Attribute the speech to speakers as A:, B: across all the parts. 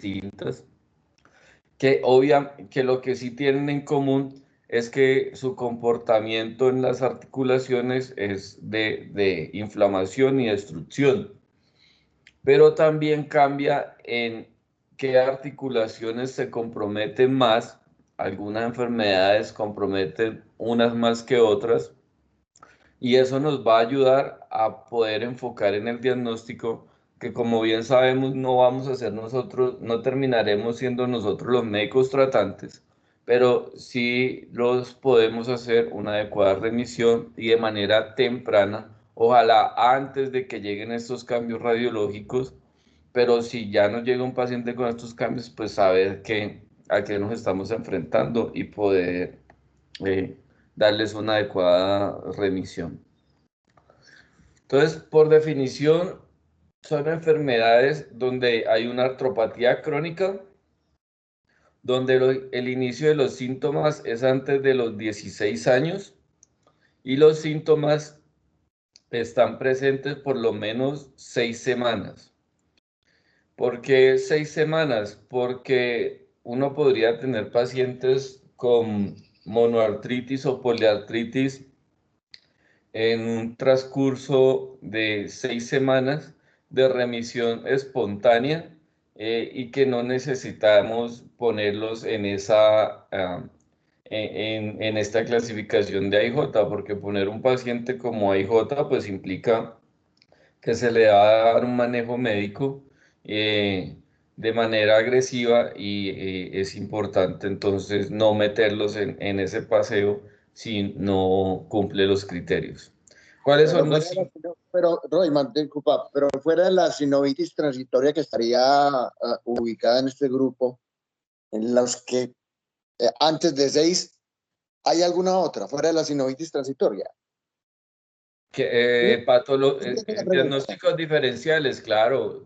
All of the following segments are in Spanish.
A: distintas, que lo que sí tienen en común es que su comportamiento en las articulaciones es de inflamación y destrucción, pero también cambia en qué articulaciones se comprometen más. Algunas enfermedades comprometen unas más que otras, y eso nos va a ayudar a poder enfocar en el diagnóstico, que como bien sabemos no vamos a ser nosotros, no terminaremos siendo nosotros los médicos tratantes, pero sí los podemos hacer una adecuada remisión y de manera temprana, ojalá antes de que lleguen estos cambios radiológicos. Pero si ya nos llega un paciente con estos cambios, pues saber a qué nos estamos enfrentando y poder eh, darles una adecuada remisión. Entonces, por definición, son enfermedades donde hay una artropatía crónica, donde el inicio de los síntomas es antes de los 16 años y los síntomas están presentes por lo menos 6 semanas. ¿Por qué 6 semanas? Porque uno podría tener pacientes con monoartritis o poliartritis en un transcurso de 6 semanas de remisión espontánea, y que no necesitamos ponerlos en en esta clasificación de AIJ, porque poner un paciente como AIJ pues implica que se le va a dar un manejo médico de manera agresiva, y es importante entonces no meterlos en ese paseo si no cumple los criterios. ¿Cuáles
B: Pero
A: son
B: fuera
A: los
B: de la, pero, Royman, disculpa, pero fuera de la sinovitis transitoria que estaría ubicada en este grupo, en los que antes de 6, ¿hay alguna otra fuera de la sinovitis transitoria? ¿Sí? ¿Entiendes la pregunta?
A: Diagnósticos diferenciales? Claro,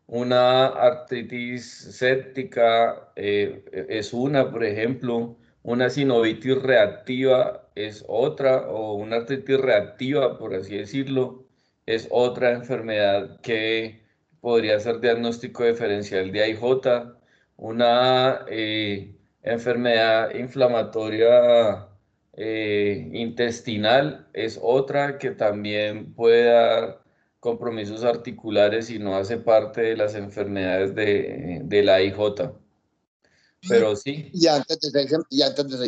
A: una artritis séptica es una, por ejemplo, una sinovitis reactiva es otra, o una artritis reactiva, por así decirlo, es otra enfermedad que podría ser diagnóstico diferencial de AIJ. Una enfermedad inflamatoria intestinal es otra que también puede dar compromisos articulares y no hace parte de las enfermedades de la IJ. Pero sí,
B: Y antes de 6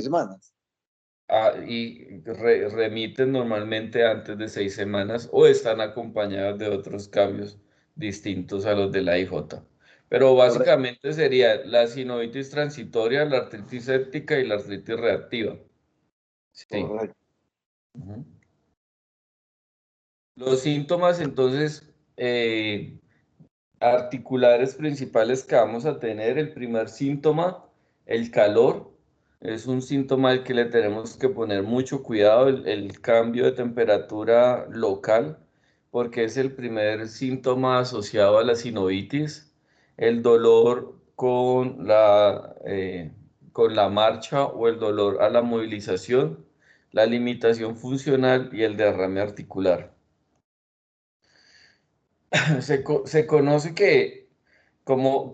B: semanas.
A: remiten normalmente antes de 6 semanas o están acompañadas de otros cambios distintos a los de la IJ. Pero
B: Correcto,
A: básicamente sería la sinovitis transitoria, la artritis séptica y la artritis reactiva. Sí.
B: correcto.
A: Ujú. Los síntomas, entonces, articulares principales que vamos a tener: el primer síntoma, el calor, es un síntoma al que le tenemos que poner mucho cuidado, el cambio de temperatura local, porque es el primer síntoma asociado a la sinovitis. El dolor con la marcha o el dolor a la movilización, la limitación funcional y el derrame articular. Se conoce que, como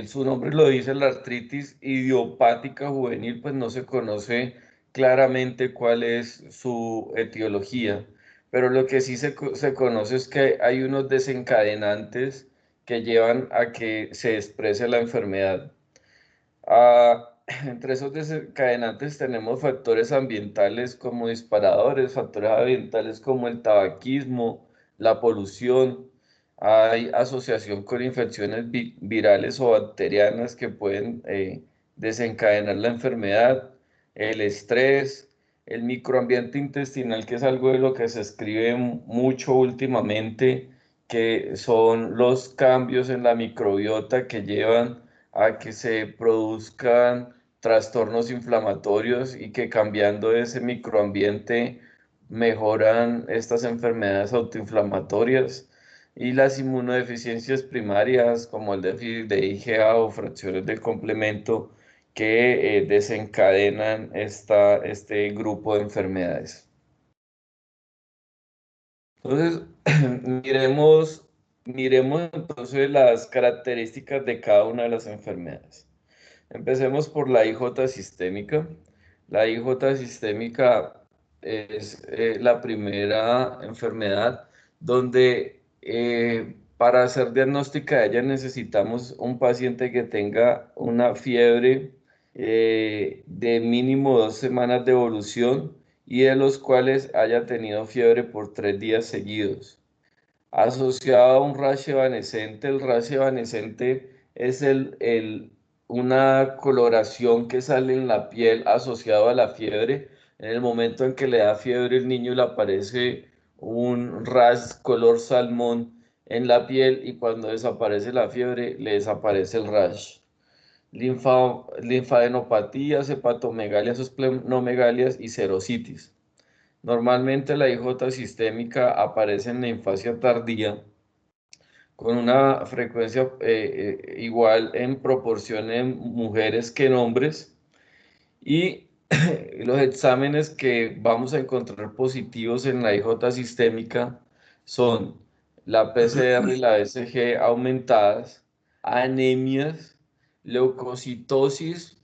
A: su nombre lo dice, la artritis idiopática juvenil, pues no se conoce claramente cuál es su etiología, pero lo que sí se conoce es que hay unos desencadenantes que llevan a que se exprese la enfermedad. Entre esos desencadenantes tenemos factores ambientales como disparadores, factores ambientales como el tabaquismo, la polución. Hay asociación con infecciones virales o bacterianas que pueden desencadenar la enfermedad, el estrés, el microambiente intestinal, que es algo de lo que se escribe mucho últimamente, que son los cambios en la microbiota que llevan a que se produzcan trastornos inflamatorios, y que cambiando ese microambiente mejoran estas enfermedades autoinflamatorias. Y las inmunodeficiencias primarias, como el déficit de IgA o fracciones del complemento, que desencadenan este grupo de enfermedades. Entonces, miremos miremos entonces las características de cada una de las enfermedades. Empecemos por la IJ sistémica. La IJ sistémica es la primera enfermedad donde para hacer diagnóstica de ella necesitamos un paciente que tenga una fiebre de mínimo 2 semanas de evolución y de los cuales haya tenido fiebre por 3 días seguidos. Asociado a un rash evanescente, el rash evanescente es una coloración que sale en la piel asociado a la fiebre. En el momento en que le da fiebre el niño le aparece un rash color salmón en la piel y cuando desaparece la fiebre le desaparece el rash. Linfadenopatías, hepatomegalias, esplenomegalías y serositis. Normalmente la IJ sistémica aparece en la infancia tardía con una frecuencia igual en proporción en mujeres que en hombres y los exámenes que vamos a encontrar positivos en la IJ sistémica son la PCR y la BCG aumentadas, anemias, leucocitosis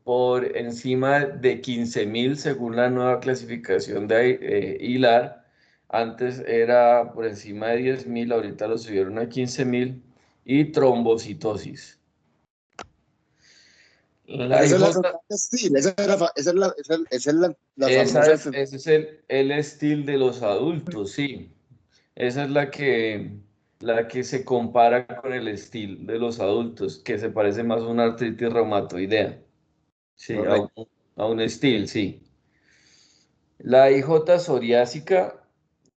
A: por encima de 15.000 según la nueva clasificación de HILAR. Antes era por encima de 10.000, ahorita lo subieron a 15.000. Y trombocitosis. La
B: Esa es la
A: IJ,
B: enfermedad Steele, esa es la famosa enfermedad.
A: ese es el estilo de los adultos, sí. Esa es la que se compara con el estilo de los adultos, que se parece más a una artritis reumatoidea. Sí,
B: Correcto.
A: a un estilo, sí. La IJ psoriásica,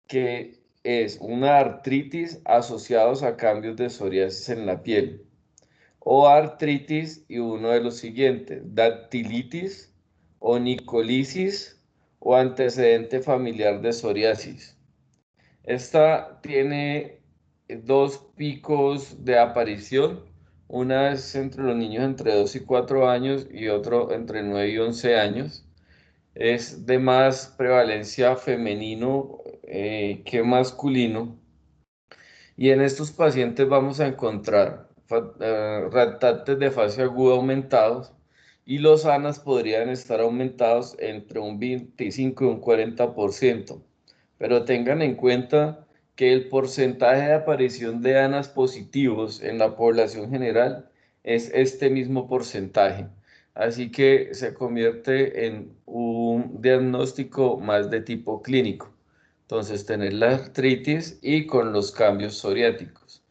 A: que es una artritis asociados a cambios de psoriasis en la piel. O artritis y uno de los siguientes, dactilitis, onicolisis o antecedente familiar de psoriasis. Esta tiene dos picos de aparición. Una es entre los niños entre 2 y 4 años y otro entre 9 y 11 años. Es de más prevalencia femenino que masculino. Y en estos pacientes vamos a encontrar reactantes de fase aguda aumentados y los ANAS podrían estar aumentados entre un 25 y un 40%. Pero tengan en cuenta que el porcentaje de aparición de ANAS positivos en la población general es este mismo porcentaje. Así que se convierte en un diagnóstico más de tipo clínico. Entonces, tener la artritis y con los cambios psoriáticos,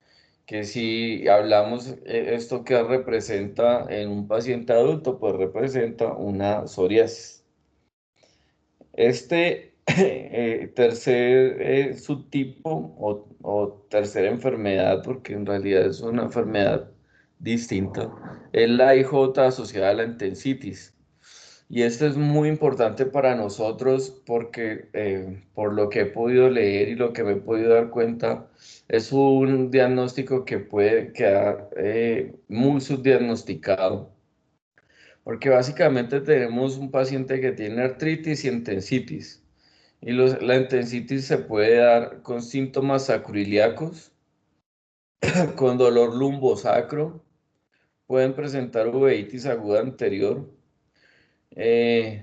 A: que si hablamos esto que representa en un paciente adulto, pues representa una psoriasis. Este tercer subtipo o tercera enfermedad, porque en realidad es una enfermedad distinta, es la IJ asociada a la entensitis. Y esto es muy importante para nosotros porque por lo que he podido leer y lo que me he podido dar cuenta, es un diagnóstico que puede quedar muy subdiagnosticado. Porque básicamente tenemos un paciente que tiene artritis y entensitis. Y la entensitis se puede dar con síntomas sacroiliacos, con dolor lumbosacro, pueden presentar uveitis aguda anterior, eh,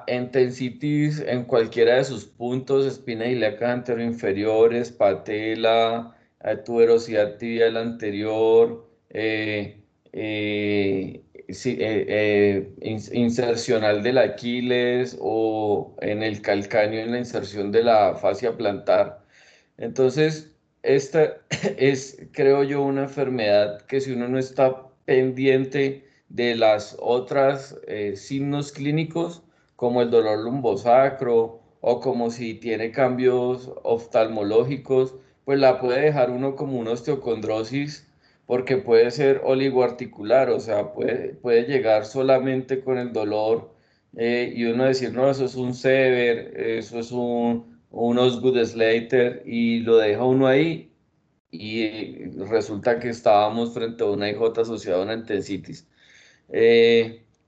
A: entensitis en cualquiera de sus puntos, espina ilíaca anteroinferiores, patela, tuberosidad tibial anterior, sí, insercional del Aquiles o en el calcáneo en la inserción de la fascia plantar. Entonces, esta es, creo yo, una enfermedad que si uno no está pendiente de las otras signos clínicos, como el dolor lumbosacro o como si tiene cambios oftalmológicos, pues la puede dejar uno como una osteocondrosis porque puede ser oligoarticular, o sea, puede llegar solamente con el dolor y uno decir, no, eso es un sever, eso es un Osgood Slater y lo deja uno ahí y resulta que estábamos frente a una IJ asociada a una entensitis.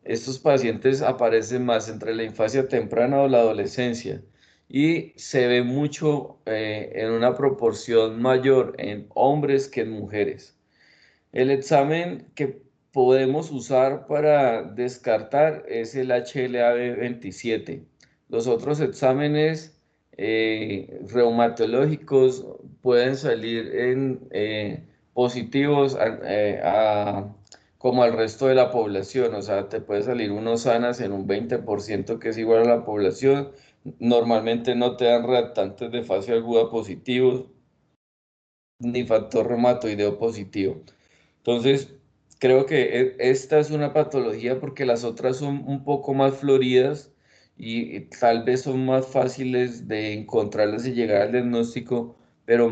A: Estos pacientes aparecen más entre la infancia temprana o la adolescencia y se ve mucho en una proporción mayor en hombres que en mujeres. El examen que podemos usar para descartar es el HLA-B27. Los otros exámenes reumatológicos pueden salir en positivos como al resto de la población. O sea, te puede salir unos sanas en un 20% que es igual a la población. Normalmente no te dan reactantes de fase aguda positivos ni factor reumatoideo positivo. Entonces, creo que esta es una patología porque las otras son un poco más floridas y tal vez son más fáciles de encontrarlas y llegar al diagnóstico, pero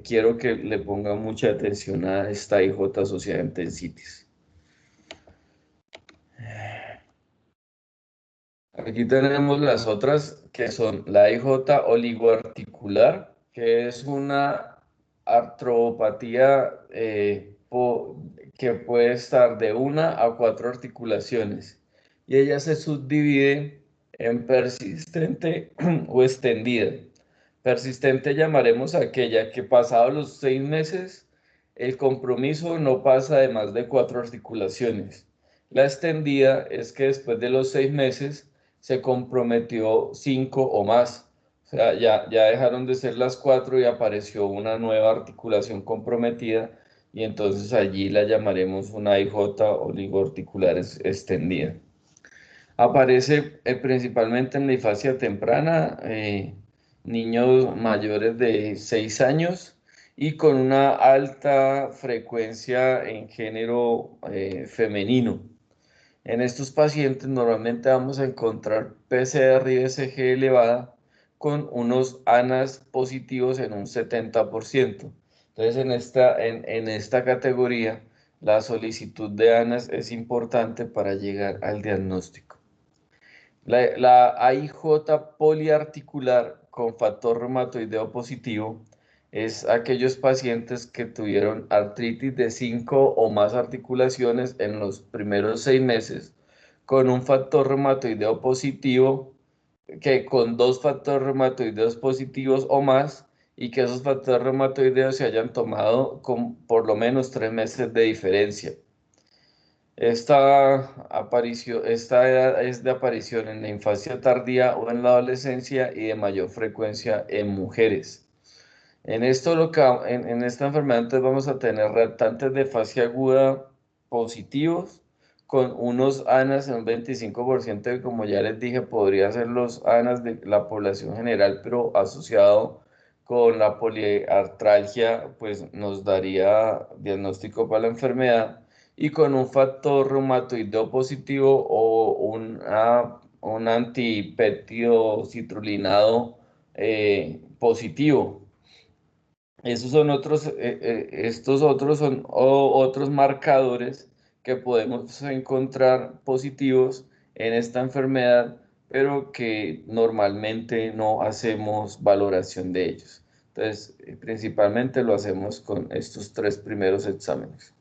A: quiero que le ponga mucha atención a esta IJ asociada a tensitis. Aquí tenemos las otras que son la IJ oligoarticular, que es una artropatía que puede estar de una a cuatro articulaciones y ella se subdivide en persistente o extendida. Persistente llamaremos a aquella que pasados los 6 meses el compromiso no pasa de más de cuatro articulaciones. La extendida es que después de los 6 meses se comprometió cinco o más. O sea, ya dejaron de ser las cuatro y apareció una nueva articulación comprometida y entonces allí la llamaremos una IJ oligoarticular extendida. Aparece principalmente en la infancia temprana, niños mayores de 6 años y con una alta frecuencia en género femenino. En estos pacientes normalmente vamos a encontrar PCR y ECG elevada con unos ANAS positivos en un 70%. Entonces, en esta categoría, la solicitud de ANAS es importante para llegar al diagnóstico. La AIJ poliarticular con factor reumatoideo positivo es aquellos pacientes que tuvieron artritis de 5 o más articulaciones en los primeros 6 meses con un factor reumatoideo positivo, que con dos factores reumatoideos positivos o más y que esos factores reumatoideos se hayan tomado con por lo menos 3 meses de diferencia. Esta es de aparición en la infancia tardía o en la adolescencia y de mayor frecuencia en mujeres. En esta enfermedad entonces vamos a tener reactantes de fase aguda positivos con unos ANAS en un 25%, que como ya les dije podría ser los ANAS de la población general, pero asociado con la poliartralgia, pues nos daría diagnóstico para la enfermedad y con un factor reumatoideo positivo o un antipéptido citrulinado positivo. Estos otros son otros marcadores que podemos encontrar positivos en esta enfermedad, pero que normalmente no hacemos valoración de ellos. Entonces, principalmente lo hacemos con estos tres primeros exámenes.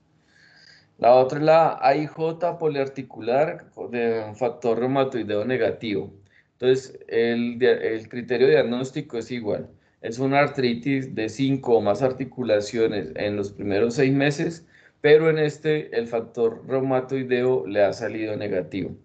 A: La otra es la AIJ poliarticular de un factor reumatoideo negativo. Entonces, el criterio diagnóstico es igual. Es una artritis de 5 o más articulaciones en los primeros 6 meses, pero en este el factor reumatoideo le ha salido negativo.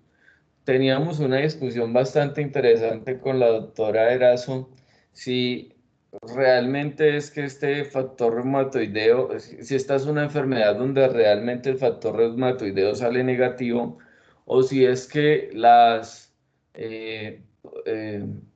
A: Teníamos una discusión bastante interesante con la doctora Erazo si realmente es que este factor reumatoideo, si esta es una enfermedad donde realmente el factor reumatoideo sale negativo, o si es que las eh,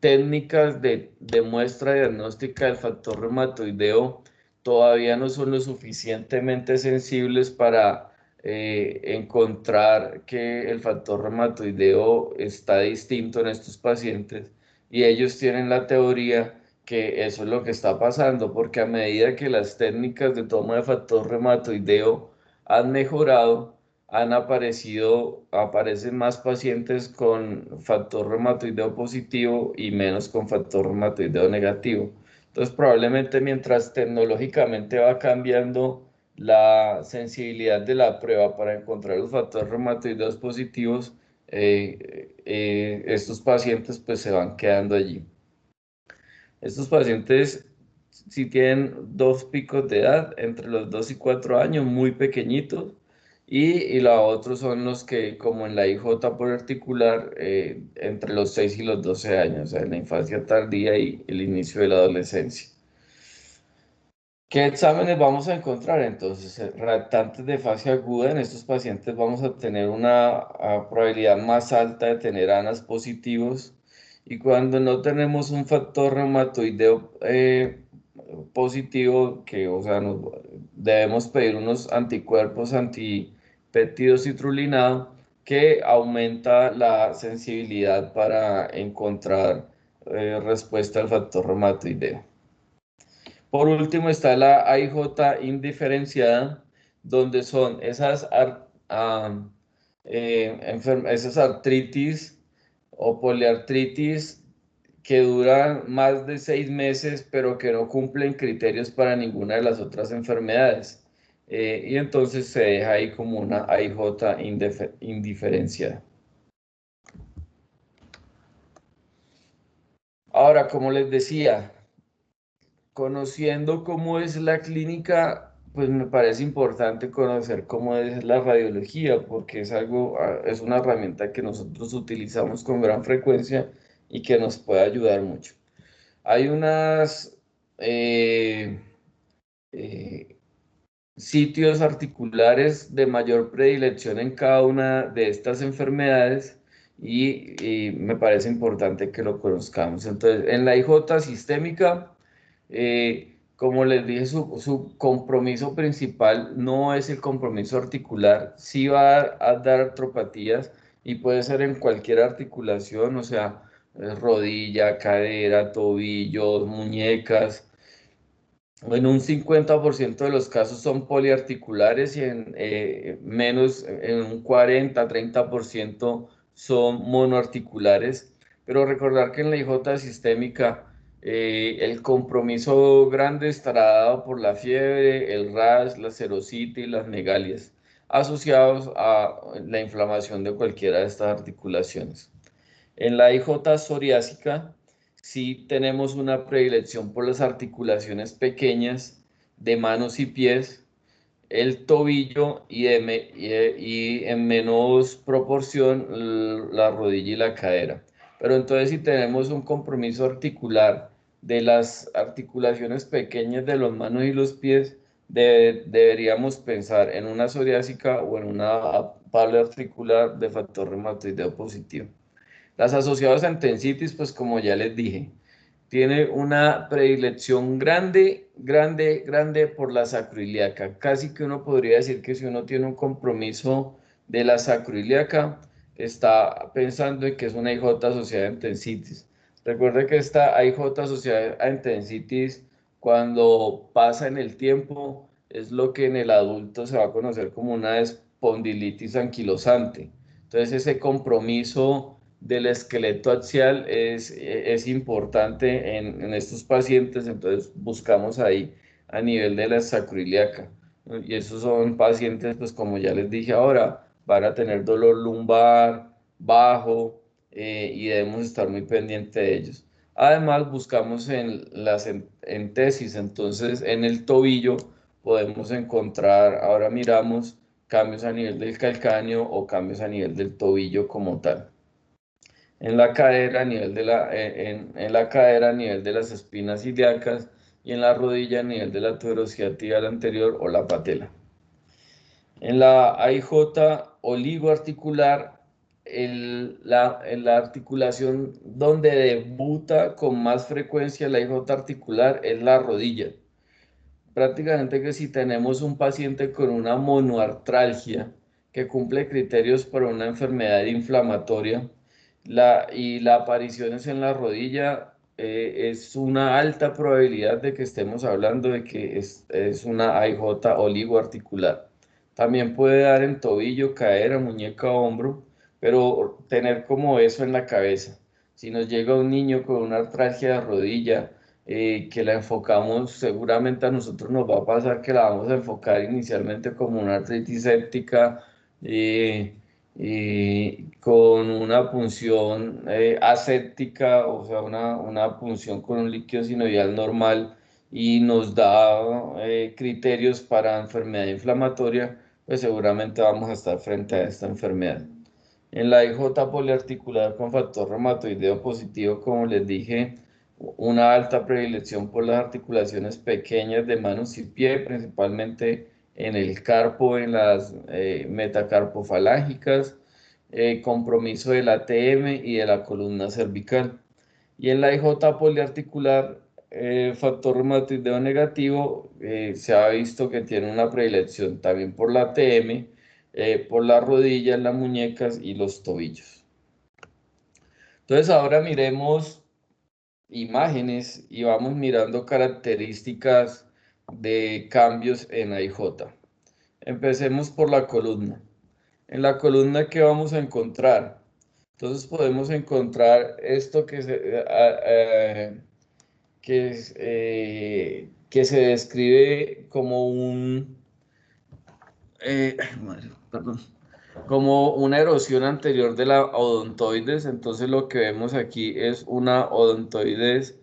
A: técnicas de muestra diagnóstica del factor reumatoideo todavía no son lo suficientemente sensibles para encontrar que el factor reumatoideo está distinto en estos pacientes y ellos tienen la teoría que eso es lo que está pasando, porque a medida que las técnicas de toma de factor reumatoideo han mejorado, aparecen más pacientes con factor reumatoideo positivo y menos con factor reumatoideo negativo. Entonces, probablemente mientras tecnológicamente va cambiando la sensibilidad de la prueba para encontrar los factores reumatoideos positivos, estos pacientes pues se van quedando allí. Estos pacientes si tienen dos picos de edad, entre los 2 y 4 años, muy pequeñitos, y la otra son los que, como en la IJ por articular, entre los 6 y los 12 años, o sea, en la infancia tardía y el inicio de la adolescencia. ¿Qué exámenes vamos a encontrar entonces? Reactantes de fase aguda, en estos pacientes vamos a tener una probabilidad más alta de tener ANAS positivos, y cuando no tenemos un factor reumatoideo positivo, que o sea, debemos pedir unos anticuerpos antipéptido citrulinado que aumenta la sensibilidad para encontrar respuesta al factor reumatoideo. Por último está la AIJ indiferenciada, donde son esas artritis o poliartritis que duran más de 6 meses, pero que no cumplen criterios para ninguna de las otras enfermedades. Y entonces se deja ahí como una AIJ indiferenciada. Ahora, como les decía, conociendo cómo es la clínica, pues me parece importante conocer cómo es la radiología, porque es algo, es una herramienta que nosotros utilizamos con gran frecuencia y que nos puede ayudar mucho. Hay unas eh, sitios articulares de mayor predilección en cada una de estas enfermedades, y me parece importante que lo conozcamos. Entonces, en la IJ sistémica, como les dije, su compromiso principal no es el compromiso articular, sí va a dar artropatías y puede ser en cualquier articulación, o sea, rodilla, cadera, tobillos, muñecas. En un 50% de los casos son poliarticulares y en un 40-30% son monoarticulares. Pero recordar que en la IJ sistémica el compromiso grande estará dado por la fiebre, el rash, la serositis y las megalias, asociados a la inflamación de cualquiera de estas articulaciones. En la IJ psoriásica sí tenemos una predilección por las articulaciones pequeñas de manos y pies, el tobillo y en menos proporción la rodilla y la cadera. Pero entonces si tenemos un compromiso articular de las articulaciones pequeñas de las manos y los pies, deberíamos pensar en una psoriásica o en una articular de factor reumatoideo positivo. Las asociadas a entensitis, pues como ya les dije, tiene una predilección grande, grande, grande por la sacroiliaca. Casi que uno podría decir que si uno tiene un compromiso de la sacroiliaca, está pensando en que es una IJ asociada a entensitis. Recuerde que esta IJ asociada a entensitis, cuando pasa en el tiempo, es lo que en el adulto se va a conocer como una espondilitis anquilosante. Entonces, ese compromiso del esqueleto axial es importante en estos pacientes, entonces buscamos ahí a nivel de la sacroiliaca. Y esos son pacientes, pues como ya les dije ahora, van a tener dolor lumbar bajo, y debemos estar muy pendientes de ellos. Además, buscamos en tesis, entonces en el tobillo podemos encontrar, ahora miramos cambios a nivel del calcáneo o cambios a nivel del tobillo como tal. En la cadera a nivel en la cadera a nivel de las espinas ilíacas, y en la rodilla a nivel de la tuberosidad tibial anterior o la patela. En la AIJ oligoarticular, en la articulación donde debuta con más frecuencia la IJ articular es la rodilla. Prácticamente que si tenemos un paciente con una monoartralgia que cumple criterios para una enfermedad inflamatoria, y la aparición es en la rodilla, es una alta probabilidad de que estemos hablando de que es una AIJ oligoarticular. También puede dar en tobillo, cadera, muñeca, hombro, pero tener como eso en la cabeza. Si nos llega un niño con una artralgia de rodilla, que la enfocamos, seguramente a nosotros nos va a pasar que la vamos a enfocar inicialmente como una artritis séptica, eh, y con una punción aséptica, o sea, una punción con un líquido sinovial normal y nos da criterios para enfermedad inflamatoria, pues seguramente vamos a estar frente a esta enfermedad. En la IJ poliarticular con factor reumatoideo positivo, como les dije, una alta predilección por las articulaciones pequeñas de manos y pie, principalmente en el carpo, en las metacarpofalángicas, compromiso del ATM y de la columna cervical. Y en la IJ poliarticular, factor reumatoideo negativo, se ha visto que tiene una predilección también por la ATM, por las rodillas, las muñecas y los tobillos. Entonces ahora miremos imágenes y vamos mirando características de cambios en AIJ. Empecemos por la columna. En la columna, ¿qué vamos a encontrar? Entonces podemos encontrar esto que se describe como perdón, como una erosión anterior de la odontoides. Entonces lo que vemos aquí es una odontoides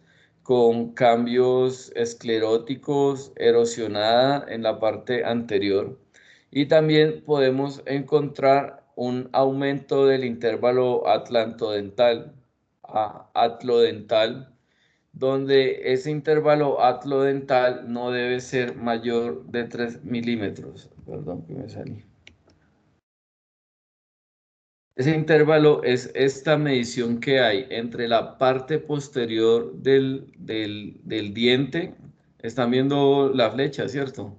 A: con cambios escleróticos, erosionada en la parte anterior. Y también podemos encontrar un aumento del intervalo atlantodental a atlodental, donde ese intervalo atlodental no debe ser mayor de 3 milímetros. Perdón que me salí. Ese intervalo es esta medición que hay entre la parte posterior del diente. Están viendo la flecha, ¿cierto?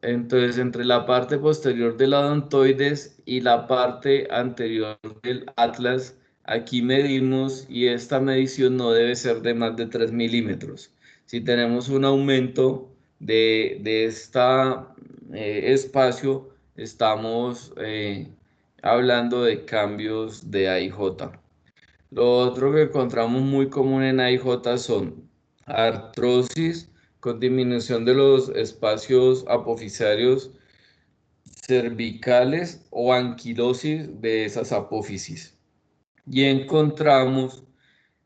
A: Entonces, entre la parte posterior del odontoides y la parte anterior del atlas, aquí medimos y esta medición no debe ser de más de 3 milímetros. Si tenemos un aumento de este espacio, estamos hablando de cambios de AIJ. Lo otro que encontramos muy común en AIJ son artrosis con disminución de los espacios apofisarios cervicales o anquilosis de esas apófisis. Y encontramos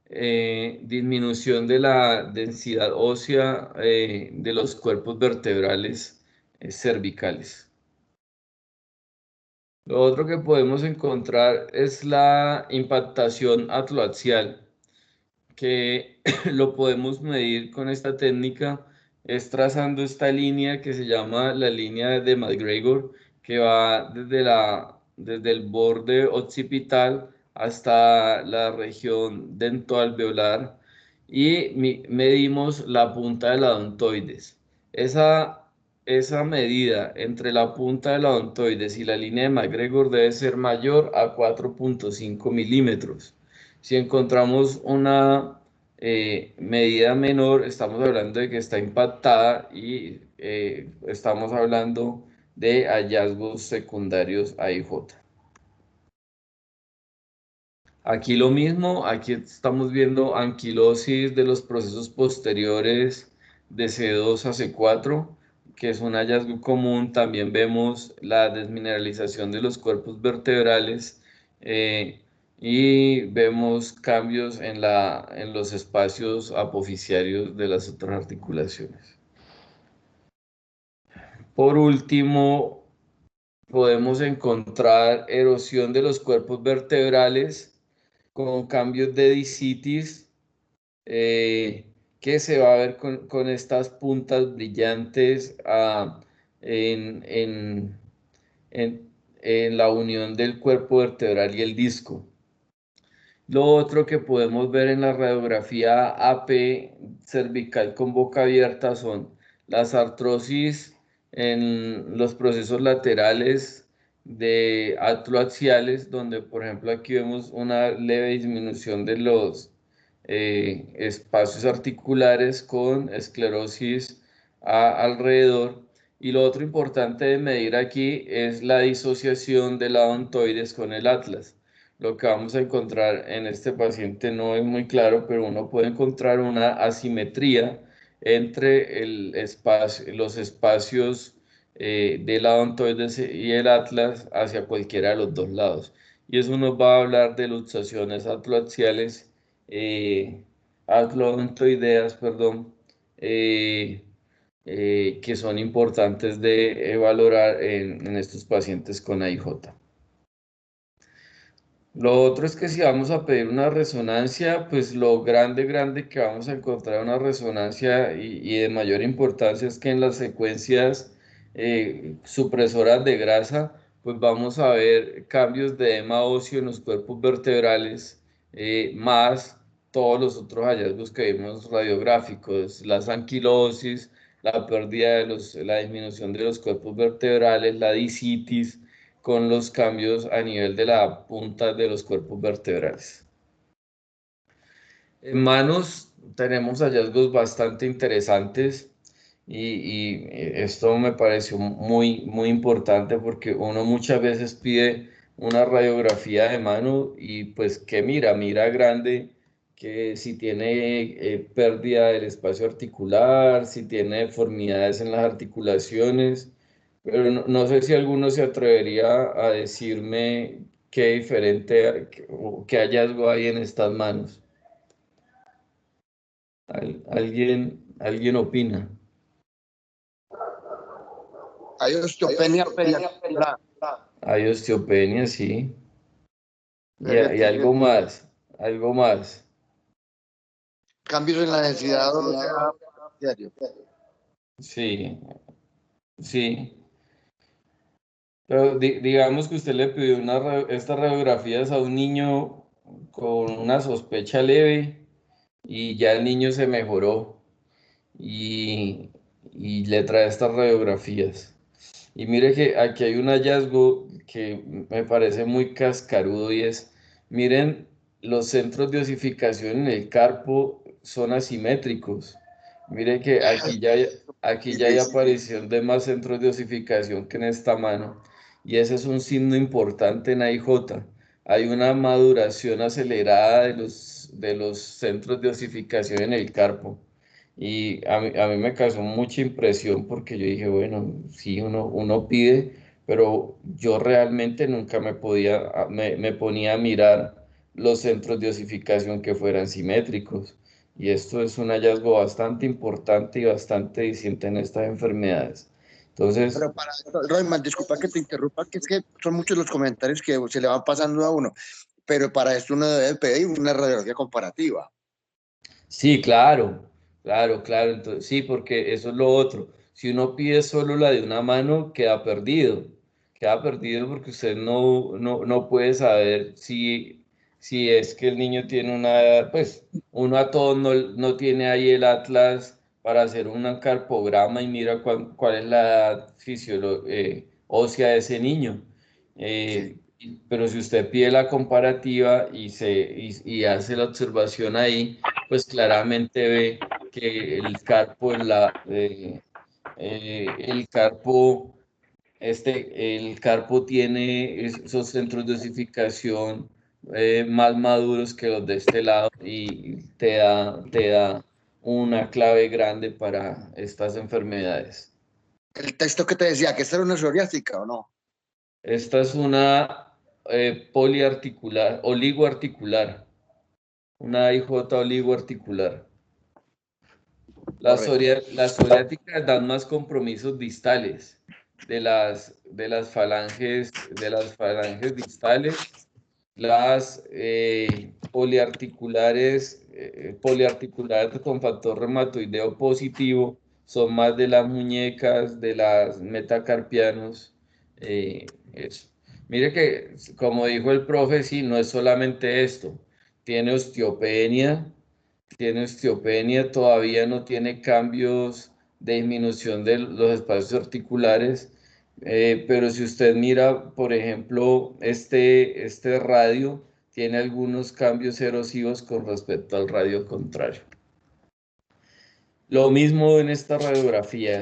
A: disminución de la densidad ósea de los cuerpos vertebrales cervicales. Lo otro que podemos encontrar es la impactación atloaxial, que lo podemos medir con esta técnica, es trazando esta línea que se llama la línea de McGregor, que va desde el borde occipital hasta la región dentoalveolar y medimos la punta de la odontoides. Esa medida entre la punta de la odontoides y la línea de McGregor debe ser mayor a 4.5 milímetros. Si encontramos una medida menor, estamos hablando de que está impactada y estamos hablando de hallazgos secundarios AIJ. Aquí lo mismo, aquí estamos viendo anquilosis de los procesos posteriores de C2 a C4, que es un hallazgo común. También vemos la desmineralización de los cuerpos vertebrales y vemos cambios en los espacios apofisiarios de las otras articulaciones. Por último, podemos encontrar erosión de los cuerpos vertebrales con cambios de disitis, que se va a ver con estas puntas brillantes en, en, en la unión del cuerpo vertebral y el disco. Lo otro que podemos ver en la radiografía AP cervical con boca abierta son las artrosis en los procesos laterales de atloaxiales, donde por ejemplo aquí vemos una leve disminución de los espacios articulares con esclerosis alrededor. Y lo otro importante de medir aquí es la disociación de la odontoides con el atlas. Lo que vamos a encontrar en este paciente no es muy claro, pero uno puede encontrar una asimetría entre los espacios del adontoides y el atlas hacia cualquiera de los dos lados. Y eso nos va a hablar de luxaciones atloaxiales, atloodontoideas, perdón, eh, que son importantes de valorar en estos pacientes con AIJ. Lo otro es que si vamos a pedir una resonancia, pues lo grande que vamos a encontrar una resonancia y de mayor importancia es que en las secuencias supresoras de grasa, pues vamos a ver cambios de edema óseo en los cuerpos vertebrales, más todos los otros hallazgos que vimos radiográficos, la anquilosis, la pérdida de la disminución de los cuerpos vertebrales, la discitis con los cambios a nivel de la punta de los cuerpos vertebrales. En manos tenemos hallazgos bastante interesantes y esto me pareció muy importante porque uno muchas veces pide una radiografía de mano y pues que mira grande, que si tiene pérdida del espacio articular, si tiene deformidades en las articulaciones, pero no sé si alguno se atrevería a decirme qué diferente, qué hallazgo hay en estas manos. ¿Alguien opina?
B: Hay osteopenia periapicular,
A: Hay osteopenia, sí. Y
B: excelente,
A: algo
B: ¿cierto?
A: más, algo más.
B: Cambios en la densidad ósea diario.
A: Sí, sí. Pero digamos que usted le pidió estas radiografías a un niño con una sospecha leve y ya el niño se mejoró y, y le trae estas radiografías. Y mire que aquí hay un hallazgo que me parece muy cascarudo y es, miren, los centros de osificación en el carpo son asimétricos. Mire que aquí ya hay aparición de más centros de osificación que en esta mano. Y ese es un signo importante en AIJ. Hay una maduración acelerada de los centros de osificación en el carpo. Y a mí me causó mucha impresión porque yo dije, bueno, sí, uno pide, pero yo realmente nunca me ponía a mirar los centros de osificación que fueran simétricos. Y esto es un hallazgo bastante importante y bastante distinto en estas enfermedades. Entonces,
B: Pero para eso, Royman, disculpa que te interrumpa, que es que son muchos los comentarios que se le van pasando a uno, pero para esto uno debe pedir una radiografía comparativa.
A: sí, claro. Entonces, sí, porque eso es lo otro. Si uno pide solo la de una mano, queda perdido. Queda perdido porque usted no puede saber si es que el niño tiene una edad, pues uno a todos no tiene ahí el atlas para hacer un carpograma y mira cuál es la edad ósea de ese niño.
B: Sí.
A: Pero si usted pide la comparativa y hace la observación ahí, pues claramente ve que el carpo, el carpo tiene esos centros de osificación más maduros que los de este lado y te da una clave grande para estas enfermedades.
B: El texto que te decía, que esta era una psoriásica, ¿o no?
A: Esta es una poliarticular, oligoarticular, una IJ oligoarticular.
B: Correcto.
A: Las psoriáticas dan más compromisos distales de las falanges distales. Las poliarticulares con factor reumatoideo positivo son más de las muñecas, de las metacarpianos. Eso. Mire que, como dijo el profe, sí, no es solamente esto. Tiene osteopenia, todavía no tiene cambios de disminución de los espacios articulares, pero si usted mira, por ejemplo, este radio tiene algunos cambios erosivos con respecto al radio contrario. Lo mismo en esta radiografía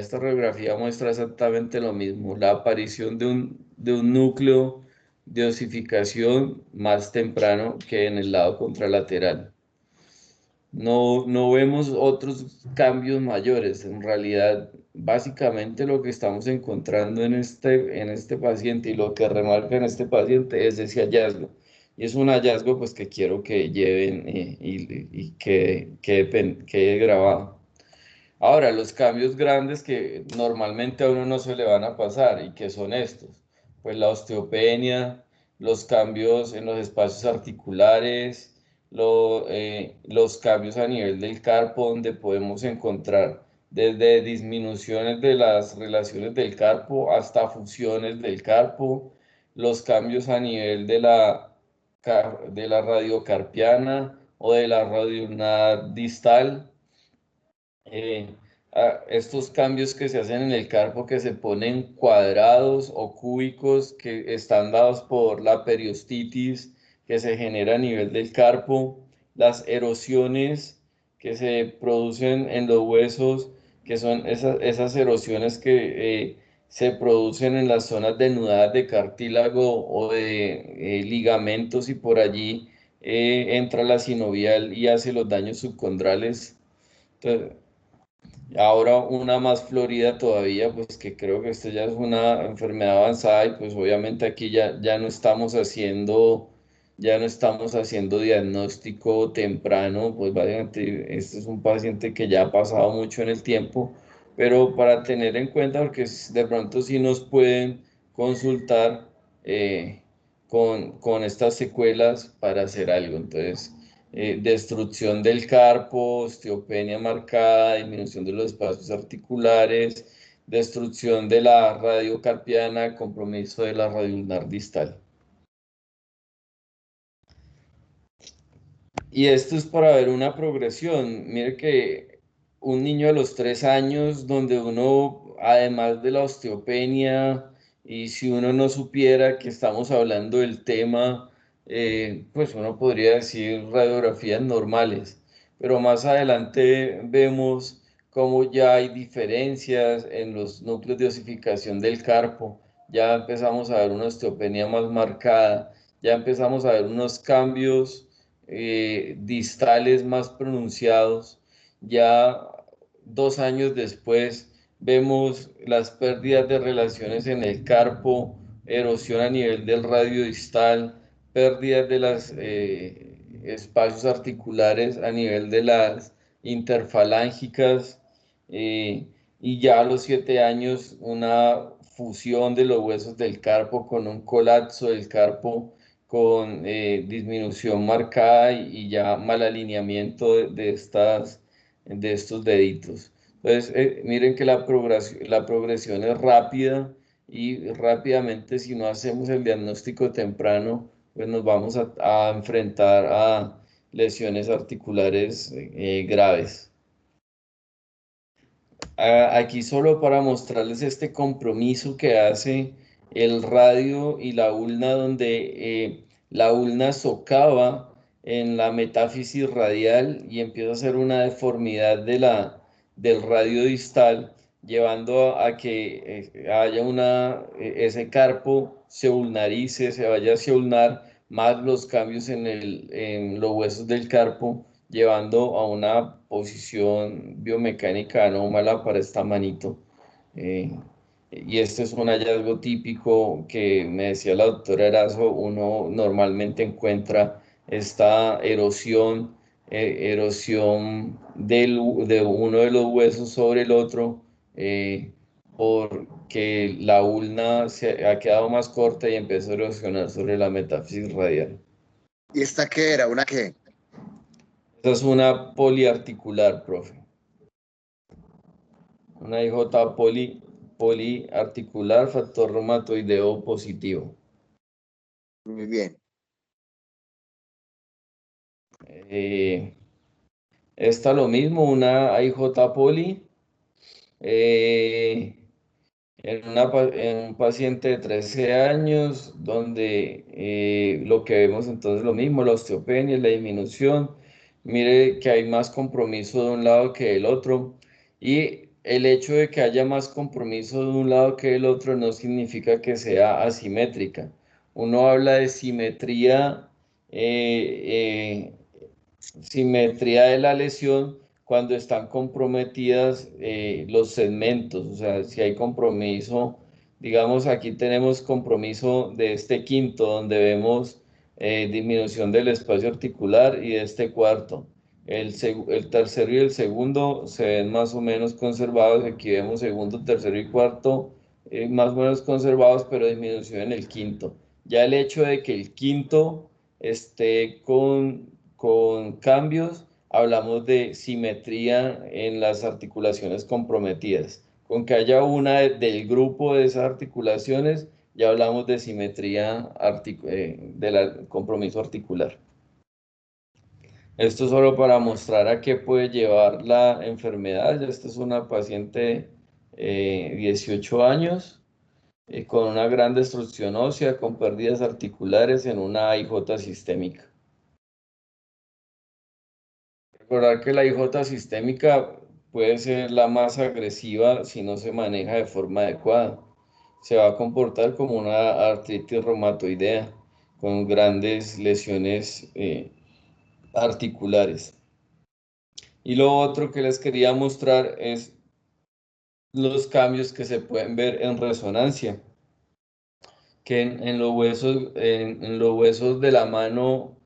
A: muestra exactamente lo mismo, la aparición de un núcleo de osificación más temprano que en el lado contralateral. no vemos otros cambios mayores. En realidad, básicamente lo que estamos encontrando en este paciente y lo que remarca en este paciente es ese hallazgo. Y es un hallazgo pues que quiero que lleven y quede grabado. Ahora, los cambios grandes que normalmente a uno no se le van a pasar y que son estos, pues la osteopenia, los cambios en los espacios articulares, los cambios a nivel del carpo, donde podemos encontrar desde disminuciones de las relaciones del carpo hasta fusiones del carpo, los cambios a nivel de la radiocarpiana o de la radioulnar distal, eh, estos cambios que se hacen en el carpo que se ponen cuadrados o cúbicos que están dados por la periostitis que se genera a nivel del carpo, las erosiones que se producen en los huesos, que son esas erosiones que se producen en las zonas denudadas de cartílago o de ligamentos y por allí entra la sinovial y hace los daños subcondrales. Entonces, ahora una más florida todavía, pues que creo que esto ya es una enfermedad avanzada y pues obviamente aquí ya no estamos haciendo diagnóstico temprano, pues básicamente este es un paciente que ya ha pasado mucho en el tiempo, pero para tener en cuenta porque de pronto sí nos pueden consultar con estas secuelas para hacer algo. Entonces, destrucción del carpo, osteopenia marcada, disminución de los espacios articulares, destrucción de la radiocarpiana, compromiso de la radioulnar distal. Y esto es para ver una progresión. Mire que un niño a los 3 años, donde uno, además de la osteopenia, y si uno no supiera que estamos hablando del tema, pues uno podría decir radiografías normales. Pero más adelante vemos cómo ya hay diferencias en los núcleos de osificación del carpo. Ya empezamos a ver una osteopenia más marcada. Ya empezamos a ver unos cambios distales más pronunciados. Ya 2 años después vemos las pérdidas de relaciones en el carpo, erosión a nivel del radio distal, pérdidas de los espacios articulares a nivel de las interfalángicas, y ya a los 7 años una fusión de los huesos del carpo con un colapso del carpo con disminución marcada y ya mal alineamiento de estos deditos. Entonces, miren que la progresión es rápida y rápidamente si no hacemos el diagnóstico temprano, pues nos vamos a enfrentar a lesiones articulares graves. Aquí solo para mostrarles este compromiso que hace el radio y la ulna, donde la ulna socava en la metáfisis radial y empieza a hacer una deformidad del radio distal, llevando a que haya ese carpo se ulnarice, se vaya hacia ulnar, más los cambios en los huesos del carpo llevando a una posición biomecánica anómala para esta manito. Eh, y este es un hallazgo típico que me decía la doctora Erazo, uno normalmente encuentra esta erosión de uno de los huesos sobre el otro, porque la ulna se ha quedado más corta y empezó a erosionar sobre la metáfisis radial.
B: ¿Y esta qué era? ¿Una qué?
A: Esta es una poliarticular, profe. Una poliarticular, factor reumatoideo positivo.
B: Muy bien.
A: Esta lo mismo, una IJ poli, eh, en un paciente de 13 años, donde lo que vemos entonces lo mismo, la osteopenia, la disminución. Mire que hay más compromiso de un lado que del otro. Y el hecho de que haya más compromiso de un lado que del otro no significa que sea asimétrica. Uno habla de simetría simetría de la lesión cuando están comprometidas los segmentos, o sea, si hay compromiso, digamos, aquí tenemos compromiso de este quinto, donde vemos disminución del espacio articular y de este cuarto. El tercero y el segundo se ven más o menos conservados, aquí vemos segundo, tercero y cuarto más o menos conservados, pero disminución en el quinto. Ya el hecho de que el quinto esté con cambios, hablamos de simetría en las articulaciones comprometidas. Con que haya una del grupo de esas articulaciones, ya hablamos de simetría del compromiso articular. Esto solo para mostrar a qué puede llevar la enfermedad. Esta es una paciente 18 años con una gran destrucción ósea, con pérdidas articulares en una AIJ sistémica. Recordar que la IJ sistémica puede ser la más agresiva si no se maneja de forma adecuada. Se va a comportar como una artritis reumatoidea con grandes lesiones articulares. Y lo otro que les quería mostrar es los cambios que se pueden ver en resonancia, que en en los huesos de la mano